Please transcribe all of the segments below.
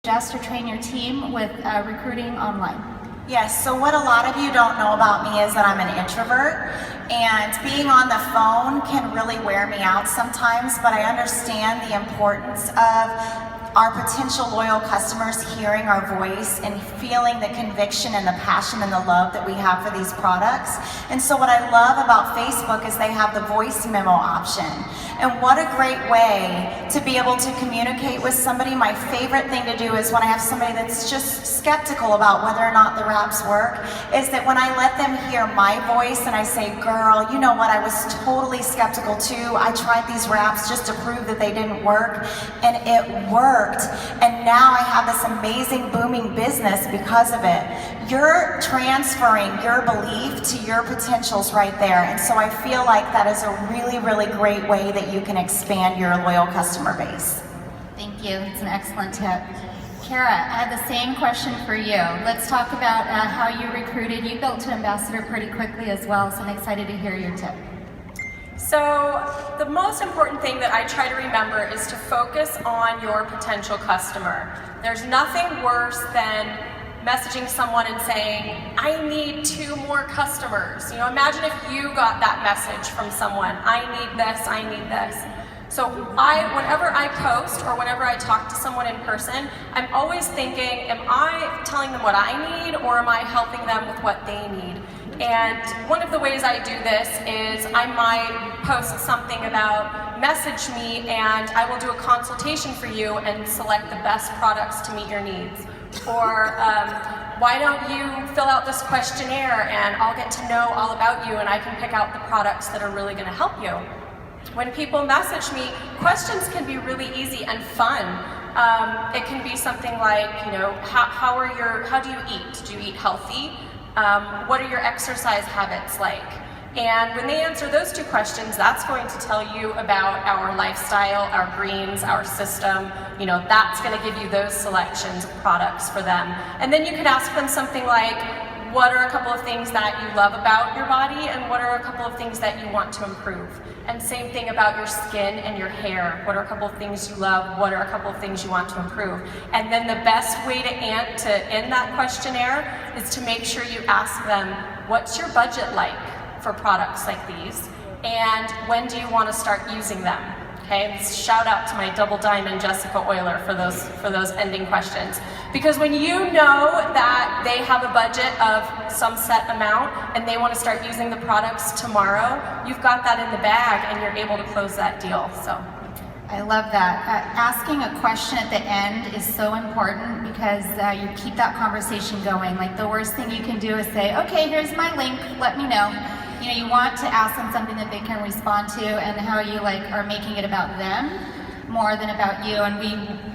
suggest or train your team with recruiting online? Yes, so what a lot of you don't know about me is that I'm an introvert, and being on the phone can really wear me out sometimes, but I understand the importance of our potential loyal customers hearing our voice and feeling the conviction and the passion and the love that we have for these products. And so what I love about Facebook is they have the voice memo option. And what a great way to be able to communicate with somebody. My favorite thing to do is when I have somebody that's just skeptical about whether or not the wraps work, is that when I let them hear my voice and I say, girl, you know what, I was totally skeptical too. I tried these wraps just to prove that they didn't work, and it worked. And now I have this amazing booming business because of it. You're transferring your belief to your potentials right there. And so I feel like that is a really, really great way that you can expand your loyal customer base. Thank you. It's an excellent tip. Kara, I had the same question for you. Let's talk about how you recruited. You built to ambassador pretty quickly as well, so I'm excited to hear your tip. So the most important thing that I try to remember is to focus on your potential customer. There's nothing worse than messaging someone and saying, I need 2 more customers. You know, imagine if you got that message from someone, I need this, I need this. So whenever I post or whenever I talk to someone in person, I'm always thinking, am I telling them what I need, or am I helping them with what they need? And one of the ways I do this is I might post something about message me and I will do a consultation for you and select the best products to meet your needs. Or why don't you fill out this questionnaire and I'll get to know all about you and I can pick out the products that are really going to help you. When people message me, questions can be really easy and fun. It can be something like, you know, how do you eat? Do you eat healthy? What are your exercise habits like? And when they answer those 2 questions, that's going to tell you about our lifestyle, our greens, our system. You know, that's going to give you those selections of products for them. And then you could ask them something like, what are a couple of things that you love about your body, and what are a couple of things that you want to improve? And same thing about your skin and your hair. What are a couple of things you love? What are a couple of things you want to improve? And then the best way to end that questionnaire is to make sure you ask them, what's your budget like for products like these? And when do you want to start using them? Okay, and shout out to my double diamond Jessica Euler for those ending questions. Because when you know that they have a budget of some set amount and they want to start using the products tomorrow, you've got that in the bag and you're able to close that deal. So I love that. Asking a question at the end is so important because you keep that conversation going. Like, the worst thing you can do is say, okay, here's my link, let me know. You know, you want to ask them something that they can respond to, and how you are making it about them more than about you. And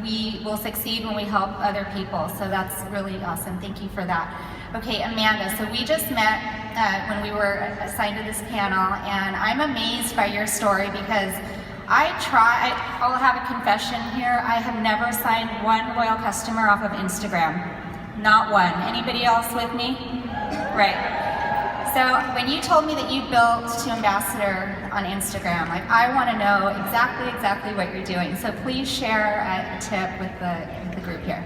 we will succeed when we help other people. So that's really awesome. Thank you for that. Okay, Amanda, so we just met when we were assigned to this panel, and I'm amazed by your story because I'll have a confession here. I have never signed one loyal customer off of Instagram. Not one. Anybody else with me? Right. So when you told me that you built to ambassador on Instagram, I want to know exactly what you're doing. So please share a tip with the group here.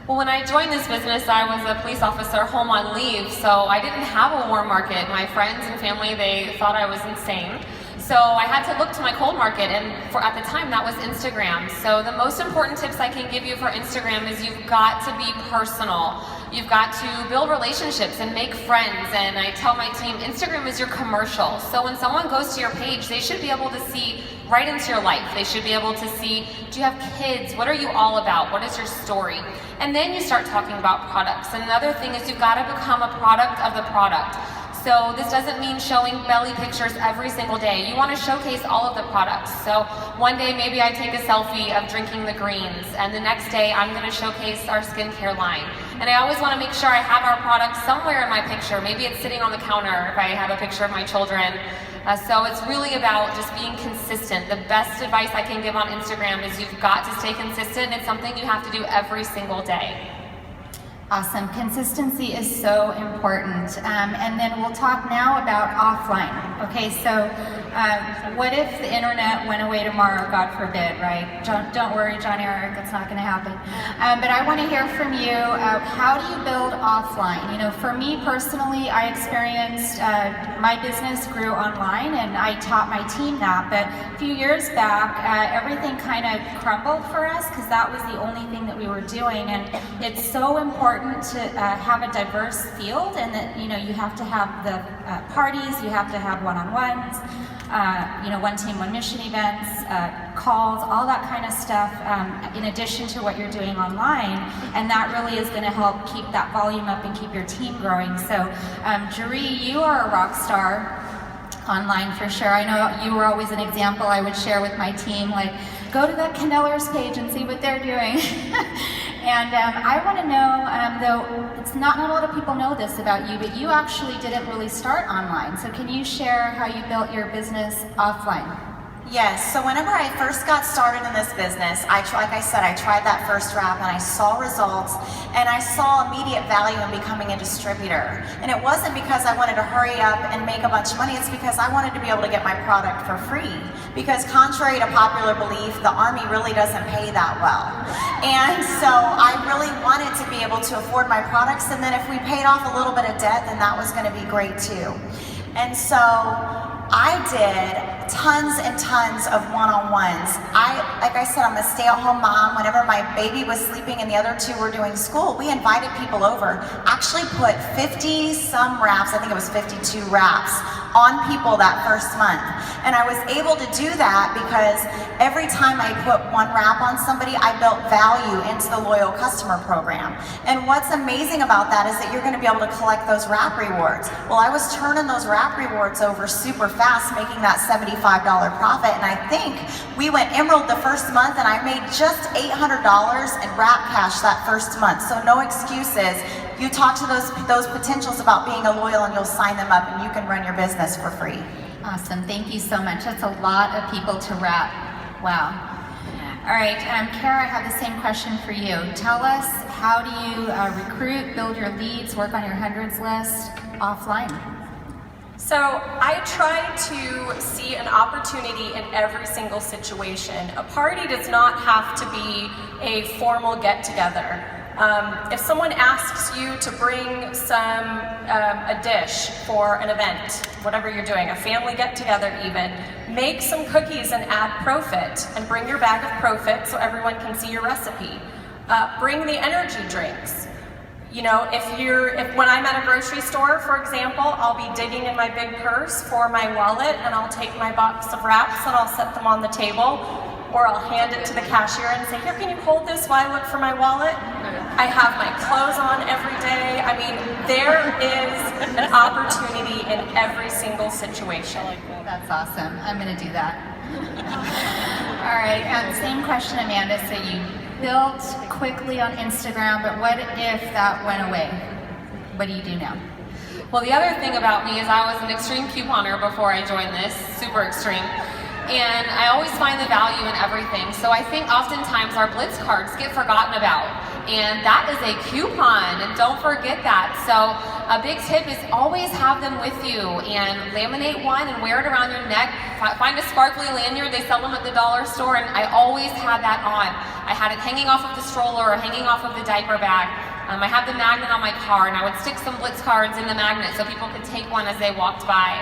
Well, when I joined this business, I was a police officer home on leave, so I didn't have a warm market. My friends and family, they thought I was insane. So I had to look to my cold market, and at the time that was Instagram. So the most important tips I can give you for Instagram is you've got to be personal. You've got to build relationships and make friends. And I tell my team, Instagram is your commercial. So when someone goes to your page, they should be able to see right into your life. They should be able to see, do you have kids? What are you all about? What is your story? And then you start talking about products. And another thing is you've got to become a product of the product. So this doesn't mean showing belly pictures every single day. You want to showcase all of the products. So one day maybe I take a selfie of drinking the greens, and the next day I'm going to showcase our skincare line. And I always want to make sure I have our products somewhere in my picture. Maybe it's sitting on the counter if I have a picture of my children. So it's really about just being consistent. The best advice I can give on Instagram is you've got to stay consistent. It's something you have to do every single day. Awesome. Consistency is so important. And then we'll talk now about offline. Okay, so what if the internet went away tomorrow, God forbid, right? Don't worry, John Eric, it's not going to happen. But I want to hear from you, how do you build offline? You know, for me personally, I experienced, my business grew online and I taught my team that, but a few years back, everything kind of crumbled for us because that was the only thing that we were doing. And it's so important to have a diverse field, and that, you know, you have to have the parties, you have to have one-on-ones, you know, one team, one mission events, calls, all that kind of stuff, in addition to what you're doing online, and that really is going to help keep that volume up and keep your team growing. So, Jeree, you are a rock star online for sure. I know you were always an example I would share with my team, like, go to that Canellers page and see what they're doing. And I want to know, though, it's not a lot of people know this about you, but you actually didn't really start online. So can you share how you built your business offline? Yes, so whenever I first got started in this business, like I said, I tried that first wrap and I saw results, and I saw immediate value in becoming a distributor. And it wasn't because I wanted to hurry up and make a bunch of money, it's because I wanted to be able to get my product for free. Because contrary to popular belief, the Army really doesn't pay that well. And so I really wanted to be able to afford my products, and then if we paid off a little bit of debt, then that was going to be great too. And so I did tons and tons of one-on-ones. Like I said, I'm a stay-at-home mom. Whenever my baby was sleeping and the other two were doing school, we invited people over, actually put 50-some wraps, I think it was 52 wraps, on people that first month. And I was able to do that because every time I put one wrap on somebody, I built value into the loyal customer program. And what's amazing about that is that you're going to be able to collect those wrap rewards. Well, I was turning those wrap rewards over super fast, making that $75 profit, and I think we went Emerald the first month and I made just $800 in wrap cash that first month. So no excuses. You talk to those potentials about being a loyal and you'll sign them up and you can run your business for free. Awesome, thank you so much. That's a lot of people to wrap. Wow. All right, Kara, I have the same question for you. Tell us, how do you recruit, build your leads, work on your hundreds list offline? So I try to see an opportunity in every single situation. A party does not have to be a formal get-together. If someone asks you to bring a dish for an event, whatever you're doing, a family get-together even, make some cookies and add Profit, and bring your bag of Profit so everyone can see your recipe. Bring the energy drinks. You know, when I'm at a grocery store, for example, I'll be digging in my big purse for my wallet, and I'll take my box of wraps and I'll set them on the table, or I'll hand it to the cashier and say, here, can you hold this while I look for my wallet? I have my clothes on every day. I mean, there is an opportunity in every single situation. That's awesome. I'm going to do that. All right, same question, Amanda. So you built quickly on Instagram, but what if that went away? What do you do now? Well, the other thing about me is I was an extreme couponer before I joined this, super extreme. And I always find the value in everything. So I think oftentimes our Blitz cards get forgotten about. And that is a coupon, and don't forget that. So a big tip is always have them with you, and laminate one and wear it around your neck. Find a sparkly lanyard, they sell them at the dollar store, and I always had that on. I had it hanging off of the stroller or hanging off of the diaper bag. I had the magnet on my car, and I would stick some Blitz cards in the magnet so people could take one as they walked by.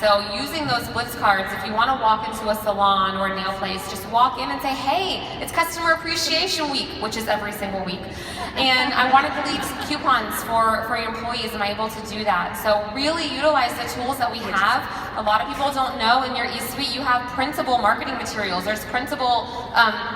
So using those Blitz cards, if you want to walk into a salon or a nail place, just walk in and say, hey, it's Customer Appreciation Week, which is every single week. And I wanted to leave some coupons for your employees. Am I able to do that? So really utilize the tools that we have. A lot of people don't know in your eSuite you have printable marketing materials. There's printable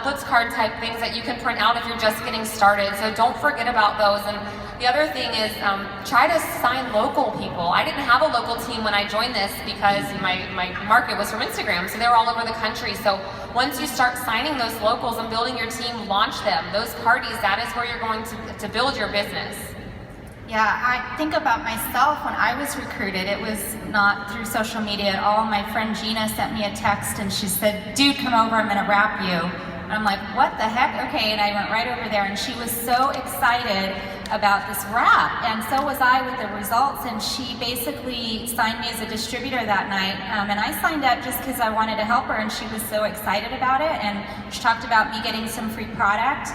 Blitz card type things that you can print out if you're just getting started. So don't forget about those. And the other thing is try to sign local people. I didn't have a local team when I joined this because my market was from Instagram, so they were all over the country. So once you start signing those locals and building your team, launch them. Those parties, that is where you're going to build your business. Yeah, I think about myself when I was recruited, it was not through social media at all. My friend Gina sent me a text and she said, dude, come over, I'm gonna wrap you. I'm like, what the heck? Okay, and I went right over there, and she was so excited about this wrap, and so was I with the results, and she basically signed me as a distributor that night, and I signed up just because I wanted to help her, and she was so excited about it, and she talked about me getting some free product.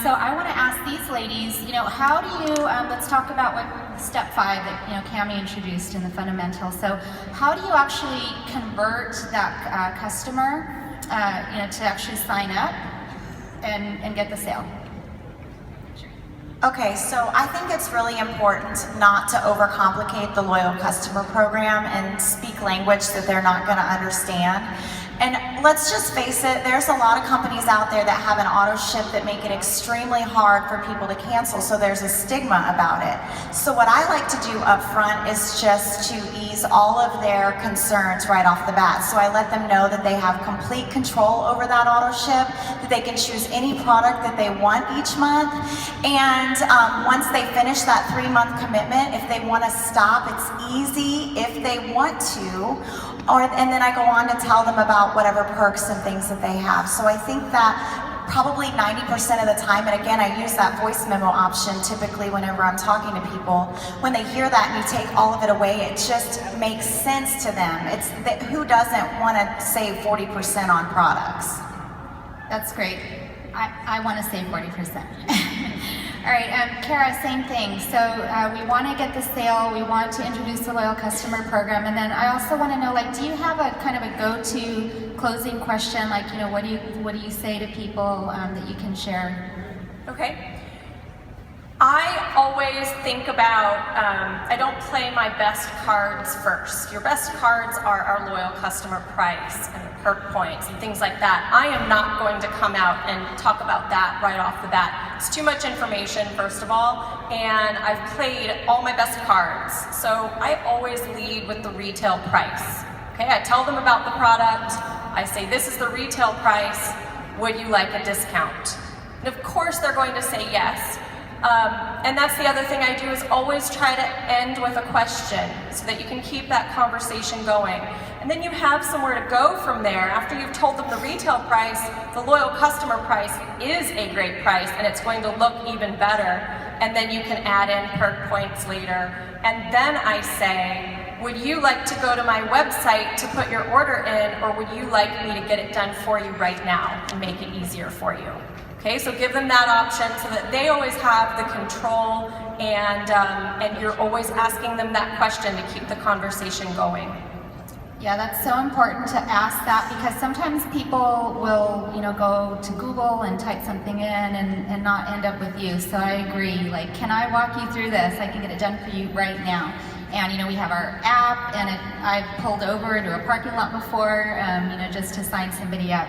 So I want to ask these ladies, how do you, let's talk about what step 5 that, Cammie introduced in the fundamentals. So how do you actually convert that customer, to actually sign up and get the sale? Okay, so I think it's really important not to overcomplicate the loyal customer program and speak language that they're not going to understand. And let's just face it, there's a lot of companies out there that have an auto ship that make it extremely hard for people to cancel, so there's a stigma about it. So what I like to do up front is just to ease all of their concerns right off the bat. So I let them know that they have complete control over that auto ship, that they can choose any product that they want each month, and once they finish that 3-month commitment, if they want to stop, it's easy if they want to. And then I go on to tell them about whatever perks and things that they have. So I think that probably 90% of the time, and again, I use that voice memo option typically whenever I'm talking to people, when they hear that and you take all of it away, it just makes sense to them. It's that who doesn't want to save 40% on products? That's great. I want to save 40%. All right, Kara, same thing. So we want to get the sale, we want to introduce the loyal customer program, and then I also want to know, do you have a kind of a go-to closing question? What do you say to people that you can share? Okay. I always think about, I don't play my best cards first. Your best cards are our loyal customer price and the perk points and things like that. I am not going to come out and talk about that right off the bat. It's too much information, first of all, and I've played all my best cards. So I always lead with the retail price. Okay, I tell them about the product. I say, this is the retail price. Would you like a discount? And of course, they're going to say yes. And that's the other thing I do, is always try to end with a question so that you can keep that conversation going. And then you have somewhere to go from there. After you've told them the retail price, the loyal customer price is a great price, and it's going to look even better. And then you can add in perk points later. And then I say, would you like to go to my website to put your order in, or would you like me to get it done for you right now and make it easier for you? Okay, so give them that option so that they always have the control, and you're always asking them that question to keep the conversation going. Yeah, that's so important to ask that, because sometimes people will, go to Google and type something in and not end up with you. So I agree. Can I walk you through this? I can get it done for you right now. And we have our app, and I've pulled over into a parking lot before, just to sign somebody up.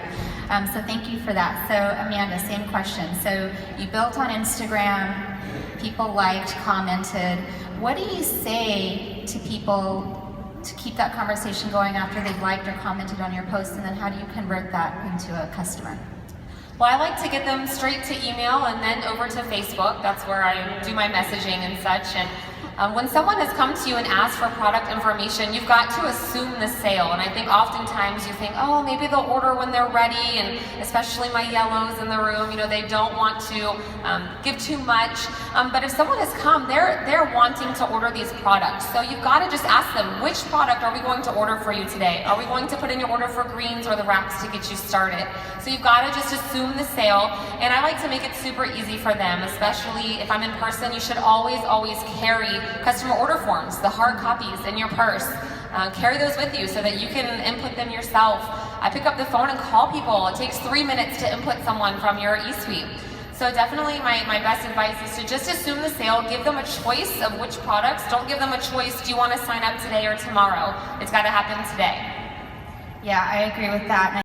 So thank you for that. So Amanda, same question. So you built on Instagram, people liked, commented. What do you say to people to keep that conversation going after they've liked or commented on your post, and then how do you convert that into a customer? Well, I like to get them straight to email and then over to Facebook. That's where I do my messaging and such. And when someone has come to you and asked for product information, you've got to assume the sale. And I think oftentimes you think, oh, maybe they'll order when they're ready, and especially my yellows in the room, they don't want to give too much. But if someone has come, they're wanting to order these products. So you've got to just ask them, which product are we going to order for you today? Are we going to put in your order for greens or the wraps to get you started? So you've got to just assume the sale. And I like to make it super easy for them, especially if I'm in person. You should always carry customer order forms, the hard copies, in your purse. Carry those with you so that you can input them yourself. I pick up the phone and call people. It takes 3 minutes to input someone from your eSuite. So definitely my best advice is to just assume the sale, give them a choice of which products. Don't give them a choice, do you want to sign up today or tomorrow? It's got to happen today. Yeah, I agree with that.